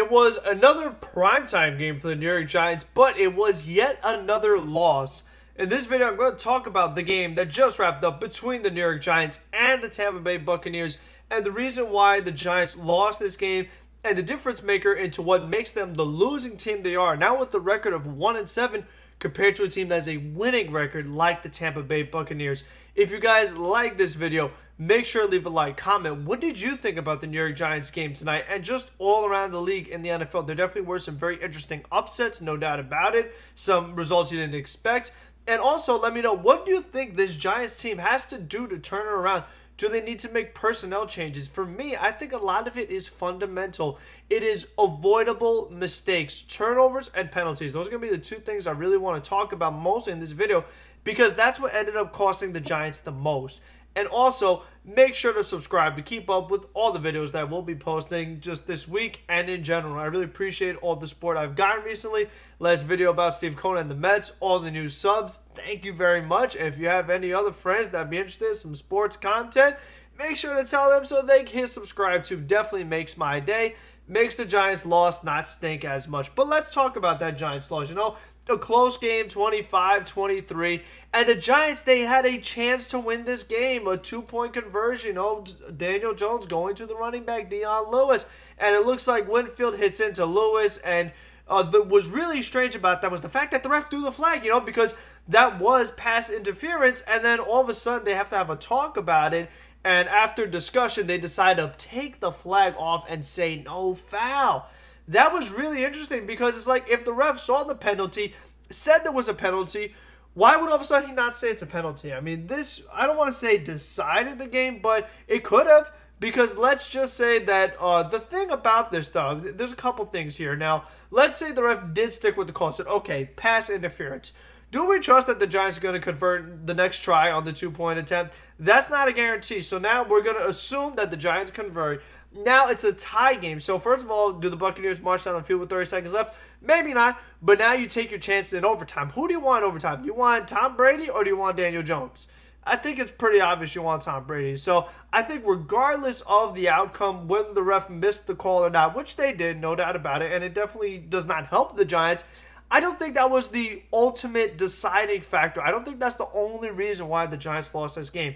It was another primetime game for the New York Giants, but it was yet another loss. In this video, I'm going to talk about the game that just wrapped up between the New York Giants and the Tampa Bay Buccaneers, and the reason why the Giants lost this game, and the difference maker into what makes them the losing team they are, now with the record of 1-7 compared to a team that has a winning record like the Tampa Bay Buccaneers. If you guys like this video, make sure to leave a like, comment. What did you think about the New York Giants game tonight and just all around the league in the NFL? There definitely were some very interesting upsets, no doubt about it. Some results you didn't expect. And also, let me know, what do you think this Giants team has to do to turn it around? Do they need to make personnel changes? For me, I think a lot of it is fundamental. It is avoidable mistakes, turnovers, and penalties. Those are going to be the two things I really want to talk about mostly in this video because that's what ended up costing the Giants the most. And also, make sure to subscribe to keep up with all the videos that we'll be posting just this week and in general. I really appreciate all the support I've gotten recently. Last video about Steve Cohen and the Mets, all the new subs. Thank you very much. And if you have any other friends that'd be interested in some sports content, make sure to tell them so they can subscribe to. Definitely makes my day. Makes the Giants loss not stink as much. But let's talk about that Giants loss. You know, a close game, 25-23, and the Giants, they had a chance to win this game, a two-point conversion. You know, Daniel Jones going to the running back, Dion Lewis, and it looks like Winfield hits into Lewis, and what was really strange about that was the fact that the ref threw the flag, you know, because that was pass interference, and then all of a sudden they have to have a talk about it, and after discussion, they decide to take the flag off and say no foul. That was really interesting because it's like if the ref saw the penalty, said there was a penalty, why would all of a sudden he not say it's a penalty? I mean, this, I don't want to say decided the game, but it could have, because let's just say that the thing about this, though, there's a couple things here. Now, let's say the ref did stick with the call, said, okay, pass interference. Do we trust that the Giants are going to convert the next try on the two-point attempt? That's not a guarantee. So now we're going to assume that the Giants convert. Now it's a tie game. So first of all, do the Buccaneers march down the field with 30 seconds left? Maybe not. But now you take your chances in overtime. Who do you want in overtime? Do you want Tom Brady or do you want Daniel Jones? I think it's pretty obvious you want Tom Brady. So I think regardless of the outcome, whether the ref missed the call or not, which they did, no doubt about it, and it definitely does not help the Giants, I don't think that was the ultimate deciding factor. I don't think that's the only reason why the Giants lost this game.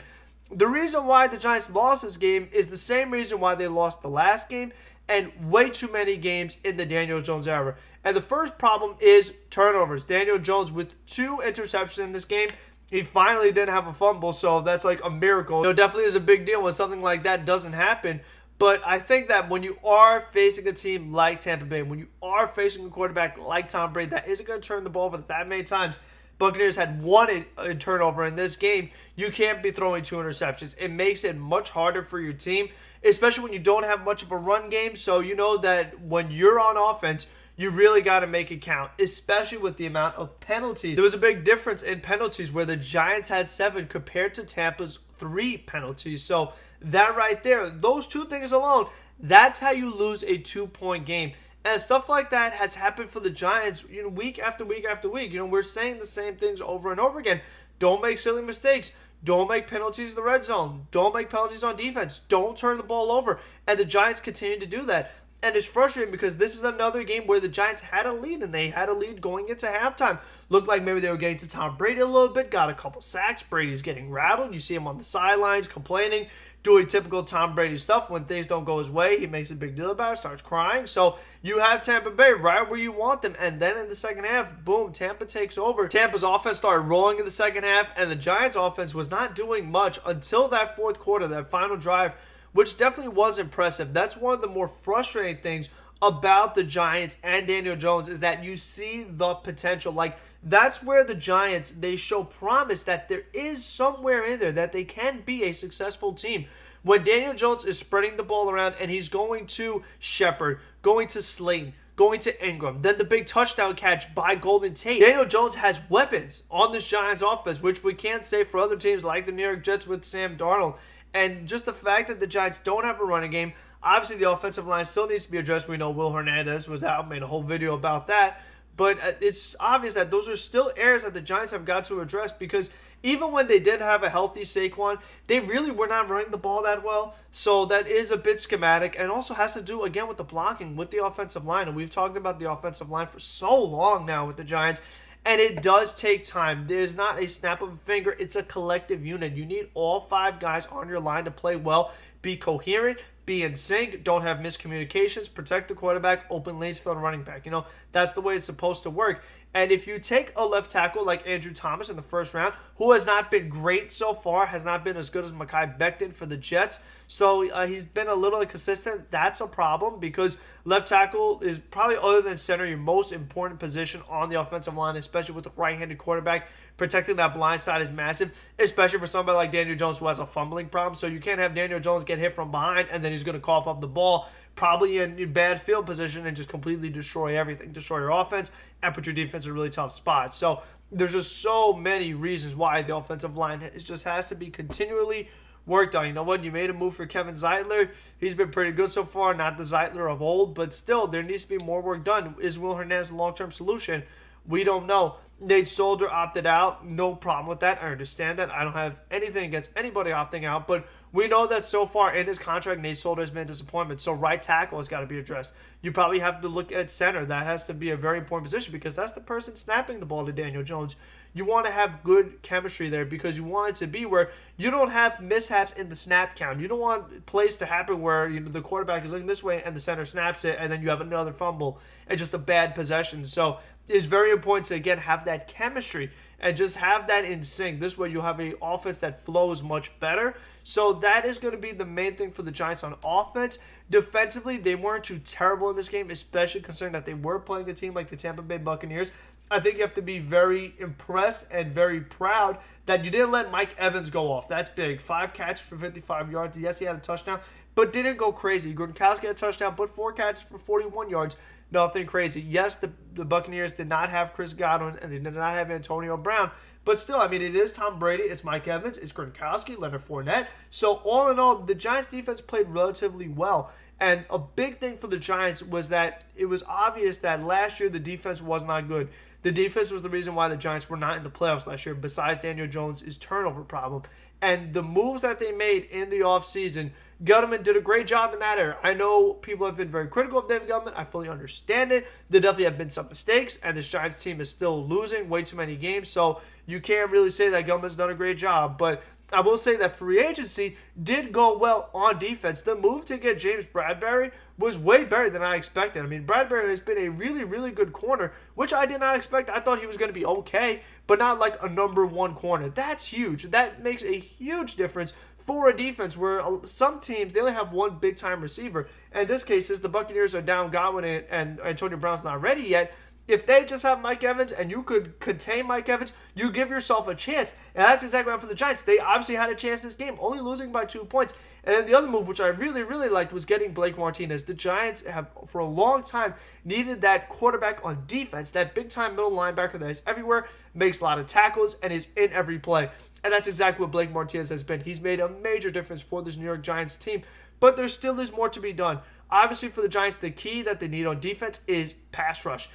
The reason why the Giants lost this game is the same reason why they lost the last game and way too many games in the Daniel Jones era. And the first problem is turnovers. Daniel Jones with 2 interceptions in this game. He finally didn't have a fumble, so that's like a miracle. You know, definitely is a big deal when something like that doesn't happen. But I think that when you are facing a team like Tampa Bay, when you are facing a quarterback like Tom Brady that isn't going to turn the ball over that many times, Buccaneers had 1 turnover in this game. You can't be throwing 2 interceptions. It makes it much harder for your team, especially when you don't have much of a run game. So you know that when you're on offense, you really got to make it count, especially with the amount of penalties. There was a big difference in penalties where the Giants had 7 compared to Tampa's 3 penalties. So that right there, those 2 things alone, that's how you lose a 2-point game. And stuff like that has happened for the Giants, you know, week after week after week. You know, we're saying the same things over and over again. Don't make silly mistakes. Don't make penalties in the red zone. Don't make penalties on defense. Don't turn the ball over. And the Giants continue to do that. And it's frustrating because this is another game where the Giants had a lead, and they had a lead going into halftime. Looked like maybe they were getting to Tom Brady a little bit, got a couple sacks. Brady's getting rattled. You see him on the sidelines complaining, doing typical Tom Brady stuff. When things don't go his way, he makes a big deal about it, starts crying. So you have Tampa Bay right where you want them. And then in the second half, boom, Tampa takes over. Tampa's offense started rolling in the second half, and the Giants' offense was not doing much until that fourth quarter, that final drive, which definitely was impressive. That's one of the more frustrating things about the Giants and Daniel Jones is that you see the potential. Like, that's where the Giants, they show promise that there is somewhere in there that they can be a successful team. When Daniel Jones is spreading the ball around and he's going to Shepard, going to Slayton, going to Ingram, then the big touchdown catch by Golden Tate. Daniel Jones has weapons on this Giants offense, which we can't say for other teams like the New York Jets with Sam Darnold. And just the fact that the Giants don't have a running game, obviously the offensive line still needs to be addressed. We know Will Hernandez was out, made a whole video about that. But it's obvious that those are still areas that the Giants have got to address because even when they did have a healthy Saquon, they really were not running the ball that well. So that is a bit schematic, and also has to do, again, with the blocking, with the offensive line. And we've talked about the offensive line for so long now with the Giants. And it does take time. There's not a snap of a finger. It's a collective unit. You need all 5 guys on your line to play well, be coherent, be in sync, don't have miscommunications, protect the quarterback, open lanes for the running back. That's the way it's supposed to work. And if you take a left tackle like Andrew Thomas in the first round, who has not been great so far, has not been as good as Mekhi Becton for the Jets, so he's been a little inconsistent, that's a problem because left tackle is probably, other than center, your most important position on the offensive line, especially with the right-handed quarterback. Protecting that blind side is massive, especially for somebody like Daniel Jones who has a fumbling problem. So you can't have Daniel Jones get hit from behind and then he's going to cough up the ball, probably in bad field position, and just completely destroy everything, destroy your offense, and put your defense in a really tough spot. So there's just so many reasons why the offensive line just has to be continually worked on. You know what? You made a move for Kevin Zeitler. He's been pretty good so far, not the Zeitler of old, but still, there needs to be more work done. Is Will Hernandez a long-term solution? We don't know. Nate Solder opted out. No problem with that. I understand that. I don't have anything against anybody opting out, but we know that so far in his contract, Nate Solder has been a disappointment. So right tackle has got to be addressed. You probably have to look at center. That has to be a very important position because that's the person snapping the ball to Daniel Jones. You want to have good chemistry there because you want it to be where you don't have mishaps in the snap count. You don't want plays to happen where the quarterback is looking this way and the center snaps it and then you have another fumble and just a bad possession. So it's very important to, again, have that chemistry and just have that in sync. This way you'll have an offense that flows much better. So that is going to be the main thing for the Giants on offense. Defensively, they weren't too terrible in this game, especially considering that they were playing a team like the Tampa Bay Buccaneers. I think you have to be very impressed and very proud that you didn't let Mike Evans go off. That's big. 5 catches for 55 yards. Yes, he had a touchdown, but didn't go crazy. Gronkowski had a touchdown, but 4 catches for 41 yards. Nothing crazy. Yes, the Buccaneers did not have Chris Godwin, and they did not have Antonio Brown. But still, I mean, it is Tom Brady, it's Mike Evans, it's Gronkowski, Leonard Fournette. So all in all, the Giants defense played relatively well. And a big thing for the Giants was that it was obvious that last year the defense was not good. The defense was the reason why the Giants were not in the playoffs last year, besides Daniel Jones' turnover problem. And the moves that they made in the offseason, Gettleman did a great job in that area. I know people have been very critical of David Gettleman. I fully understand it. There definitely have been some mistakes, and this Giants team is still losing way too many games, so you can't really say that Gettleman's done a great job. But I will say that free agency did go well on defense. The move to get James Bradbury was way better than I expected. I mean, Bradbury has been a really, really good corner, which I did not expect. I thought he was going to be okay, but not like a number 1 corner. That's huge. That makes a huge difference for a defense where some teams, they only have one big-time receiver. And in this case, since the Buccaneers are down Godwin and Antonio Brown's not ready yet, if they just have Mike Evans and you could contain Mike Evans, you give yourself a chance. And that's exactly what happened for the Giants. They obviously had a chance this game, only losing by 2 points. And then the other move, which I really, really liked, was getting Blake Martinez. The Giants have, for a long time, needed that quarterback on defense, that big-time middle linebacker that is everywhere, makes a lot of tackles, and is in every play. And that's exactly what Blake Martinez has been. He's made a major difference for this New York Giants team, but there still is more to be done. Obviously, for the Giants, the key that they need on defense is pass rush.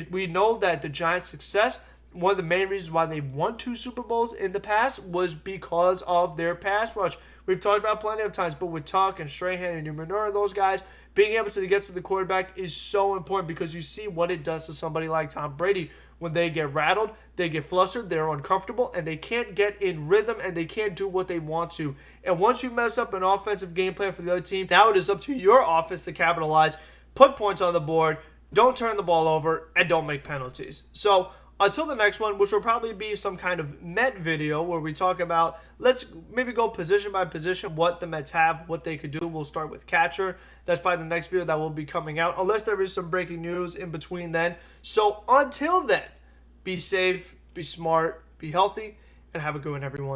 We know that the Giants' success, one of the main reasons why they won 2 Super Bowls in the past, was because of their pass rush. We've talked about plenty of times, but with Tuck and Strahan and Numenor and those guys, being able to get to the quarterback is so important because you see what it does to somebody like Tom Brady. When they get rattled, they get flustered, they're uncomfortable, and they can't get in rhythm, and they can't do what they want to. And once you mess up an offensive game plan for the other team, now it is up to your offense to capitalize, put points on the board, don't turn the ball over, and don't make penalties. So until the next one, which will probably be some kind of Met video where we talk about, let's maybe go position by position, what the Mets have, what they could do. We'll start with catcher. That's probably the next video that will be coming out, unless there is some breaking news in between then. So until then, be safe, be smart, be healthy, and have a good one, everyone.